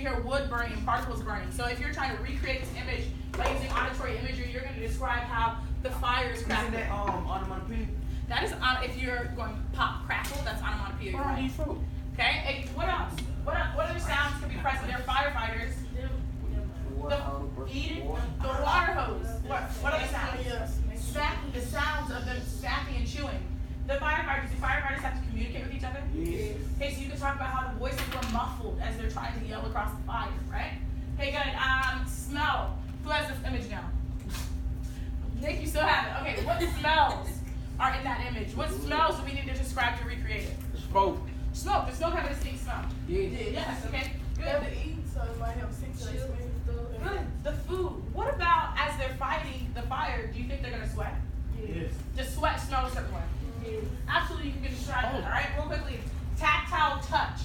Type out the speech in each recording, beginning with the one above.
hear wood burning, particles burning. So if you're trying to recreate this image by using auditory imagery, you're going to describe how the fire is crackling. Isn't that onomatopoeia? That is, if you're going pop, crackle, that's onomatopoeia. You're right. Okay, and what else? What other sounds could be present? They're firefighters. The water hose. What other sounds? Smacking, the sounds of them smacking and chewing. Do firefighters have to communicate with each other? Yes. Okay, so you can talk about how the voices were muffled as they're trying to yell across the fire, right? Okay, good. Smell. Who has this image now? Nick, you still have it. Okay, what smells are in that image? What smells do we need to describe to recreate it? Smoke. Smoke. Does smoke have a distinct smell? Yes. Yes, okay. Good. They have to eat, so it might have six chills. Good. The food. What about as they're fighting the fire, do you think they're going to sweat? Yes. Does sweat smell a certain way? Yes. Absolutely, you can describe that. All right, real quickly. Tactile touch.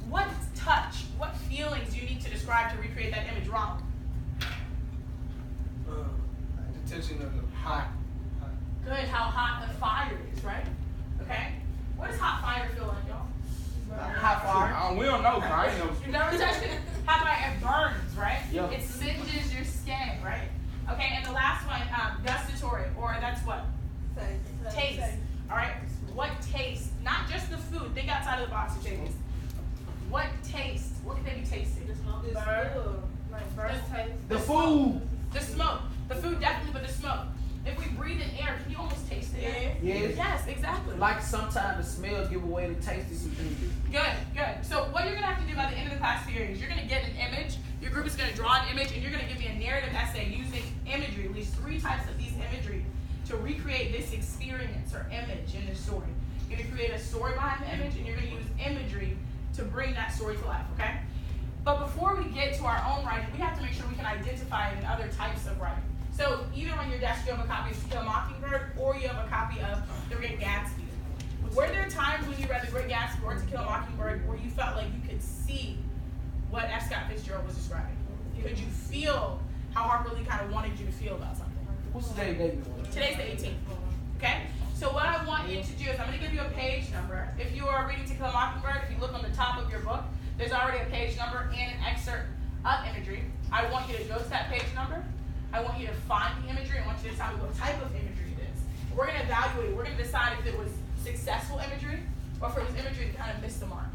What touch, what feelings do you need to describe to recreate that image? Wrong. The tension of the hot. Good, how hot the fire is, right? Okay. What does hot fire feel like, y'all? Hot fire. We don't know, I ain't know. You never touched it? Hot fire, it burns, right? Yeah. It singes your skin, right? Okay, and the last one, gustatory, or that's what? Taste. All right. What taste? Not just the food. Think outside of the box, you taste. What taste? What can they be tasting? The food. The smoke. The food definitely, but the smoke. If we breathe in air, can you almost taste the air? Yes. Yes, exactly. Like sometimes the smell give away the taste of something. Good. So what you're gonna have to do by the end of the class period is you're gonna get an image. Your group is gonna draw an image, and you're gonna give me a narrative essay using imagery, at least 3 types of these imagery, to recreate this experience or image in this story. You're gonna create a story behind the image, and you're gonna use imagery to bring that story to life. Okay. But before we get to our own writing, we have to make sure we can identify it in other types of writing. So either on your desk you have a copy of To Kill a Mockingbird, or you have a copy of The Great Gatsby. Were there times when you read The Great Gatsby or To Kill a Mockingbird where you felt like you could see what F. Scott Fitzgerald was describing? Could you feel how Harper Lee kind of wanted you to feel about something? What's the day? Today's the 18th. Okay? So what I want you to do is I'm going to give you a page number. If you are reading To Kill a Mockingbird, if you look on the top of your book, there's already a page number and an excerpt of imagery. I want you to go to that page number. I want you to find the imagery. I want you to tell me what type of imagery it is. We're going to evaluate. We're going to decide if it was successful imagery or if it was imagery that kind of missed the mark.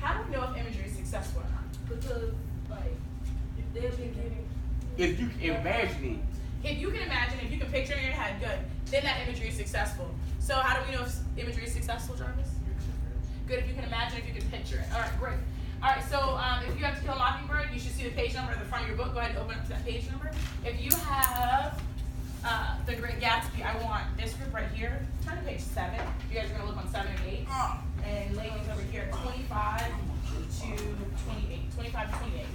How do we know if imagery is successful or not? Because, like, they've been giving. If you can imagine it. If you can imagine, if you can picture it in your head, good, then that imagery is successful. So how do we know if imagery is successful, Jarvis? Good, if you can imagine, if you can picture it. All right, great. All right, so if you have To Kill a Mockingbird, you should see the page number at the front of your book. Go ahead and open up to that page number. If you have The Great Gatsby, I want this group right here. Turn to page 7. You guys are going to look on 7 and 8. And ladies over here, 25 to 28. 25 to 28.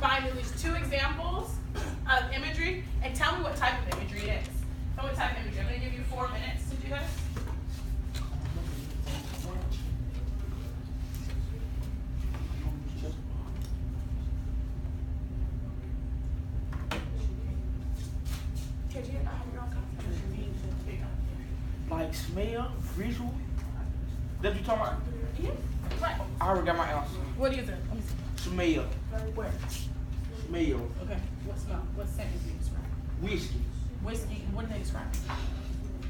Find at least 2 examples of imagery and tell me what type of imagery it is. Tell me what type of imagery. I'm going to give you 4 minutes to do this. Like smell, visual. That you talking about? Yeah, right. I already got my answer. What do you think? Let me see. Smell. Where? Smell. Okay. What smell? What scent do you describe? Whiskey. Whiskey. What do they describe?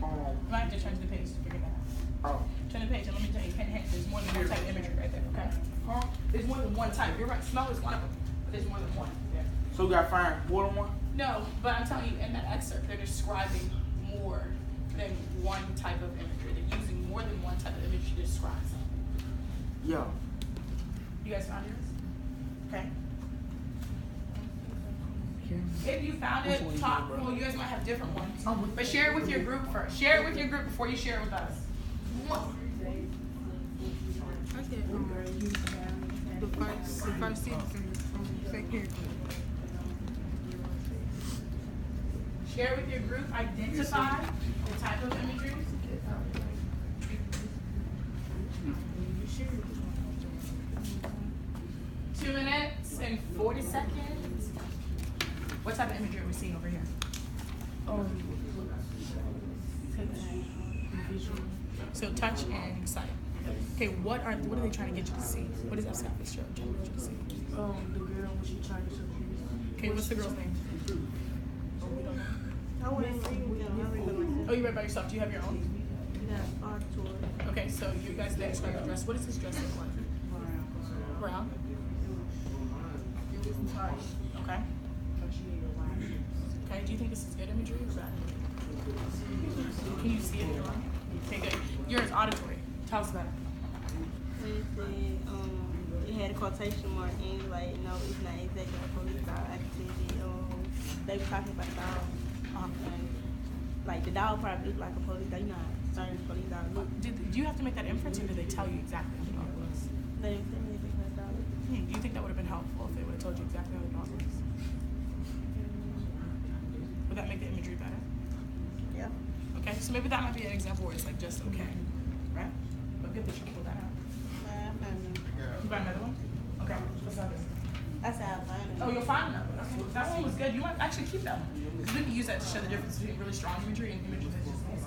You might have to turn to the page to figure that out. Turn the page and let me tell you, hint, there's more than one type of imagery right there, okay? There's more than one type. You're right. Smell is one of them, but there's more than one. Yeah. So we got to find more than one? No, but I'm telling you, in that excerpt, they're describing more than one type of imagery. They're using more than one type of image to describe something. Yeah. You guys found yours? Okay. If you found it, talk. Well, you guys might have different ones, but share it with your group first. Share it with your group before you share it with us. The first sentence from the second paragraph. Share it with your group. Identify the type of imagery. Two minutes and 40 seconds. What type of imagery are we seeing over here? So touch and sight. Okay, what are they trying to get you to see? What is F. Scott Fitzgerald trying to get you to see? The girl when she changed her shoes. Okay, what's the girl's name? Oh, we don't know. I wouldn't read with them. I read by myself. Oh, you read by yourself. Do you have your own? Yeah, auditory. Okay, so you guys did describe the dress. What does this dress look like? Brown. Okay. Okay, do you think this is good imagery or bad? Can you see it in the drawing? Okay, good. Yours, auditory. Tell us about it. When it said, it had a quotation mark and like, no, it's not exactly a police dog. I can see the, they were talking about the dog. And, like, the dog probably looked like a police dog. You know how certain police dogs look. Do you have to make that inference, or did they tell you exactly how the dog looks? They didn't say anything about the dog. Do you think that would have been helpful if they would have told you exactly how the dog looks? Would that make the imagery better? Yeah. Okay, so maybe that might be an example where it's like just okay, right? But good that you pulled that out. You find another one? Okay, what's that? That's how I find it. Oh, you'll find another one. Okay. That one was good. You might actually keep that one. Because we can use that to show the difference between really strong imagery and imagery that's just nice.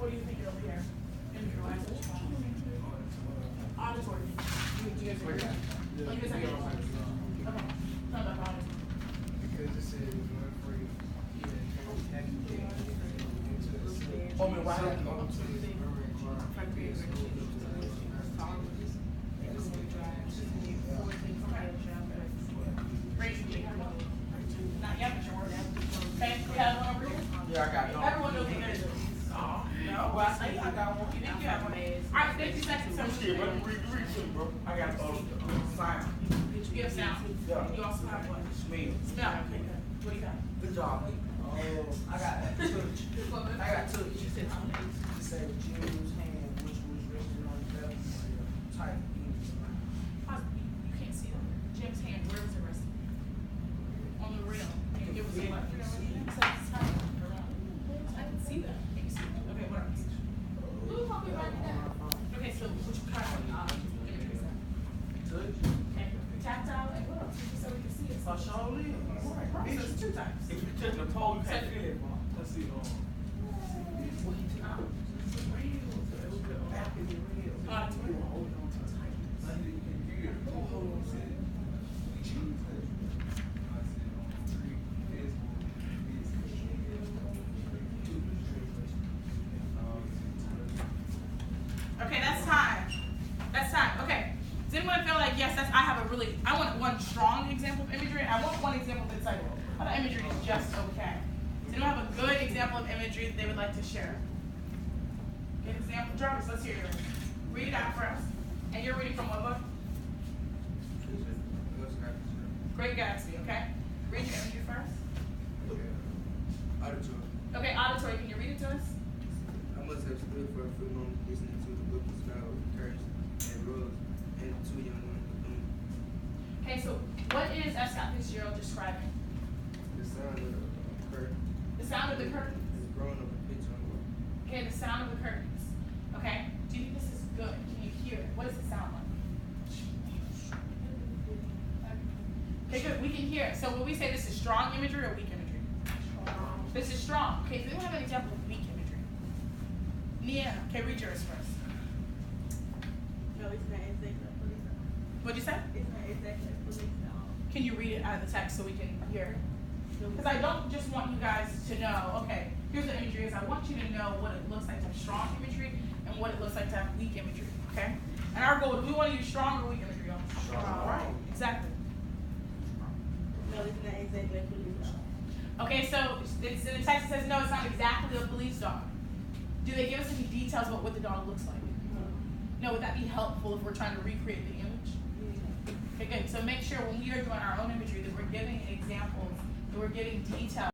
What do you think over here? Imagery-wise, what's strong? Auditory. Do you guys agree? Oh, you guys have your own. Okay. Tell me about auditory. Because it says one free, Oh, me, why? Not yet, but you're working. Okay, we have one over here. Yeah, I got it. Everyone knows what it is. Oh, no. Well, I think I got one. You think you have one? All right, 50 seconds. Shit, but read too, bro. I got sign. You have sound. Yeah. You also have what? Smell. Smell. Okay, good. What do you got? Good job. I got touch. I got touch. She said she said Jim's hand, which was resting on the left tight. You can't see them. Jim's hand, where was it resting? On the rail. It was the left rail. So it's tight. I can see that. Can you see that? Okay, what else? Who's talking about that? Okay, so which kind of imagery is that? Touch. Okay. Tactile, and what else? Just so we can see it. I sure live. Right, so it's 2 times. If you touch the pole, you can't feel it, bro. Let's see. Okay, that's time. That's time. Okay. Does anyone feel like, yes, I want one strong example of imagery, and I want one example that's like, how the imagery is just okay. Does anyone have a good example of imagery that they would like to share? Good example. Jarvis, let's hear yours. Read it out for us. And you're reading from what book? Great Gatsby, okay? Read your imagery first. Auditory. Okay, auditory, can you read it to us? I must have stood for a few moments listening to the book of snow, curtains, and rugs, and the 2 young women in the room. Okay, so what is F. Scott Fitzgerald describing? The sound of the curtain The sound of the curtains. is growing up a pitch on the wall. Okay, the sound of the curtains. Okay, do you think this is good? Can you hear it? What does it sound like? Okay, good. We can hear it. So will we say this is strong imagery or weak imagery? Strong. This is strong. Okay, so we have an example of weak imagery. Nia, okay, read yours first. No, it's not exactly a police dog. What'd you say? It's not exactly a police dog. Can you read it out of the text so we can hear it? Because I don't just want you guys to know, okay, here's the imagery is. I want you to know what it looks like to have strong imagery and what it looks like to have weak imagery, okay? And our goal, do we want to use strong or weak imagery? Strong. All right, exactly. No, it's not exactly a police dog. Okay, so it's in the text it says, no, it's not exactly a police dog. Do they give us any details about what the dog looks like? No, would that be helpful if we're trying to recreate the image? Okay, good. So make sure when we are doing our own imagery that we're giving examples, that we're giving details.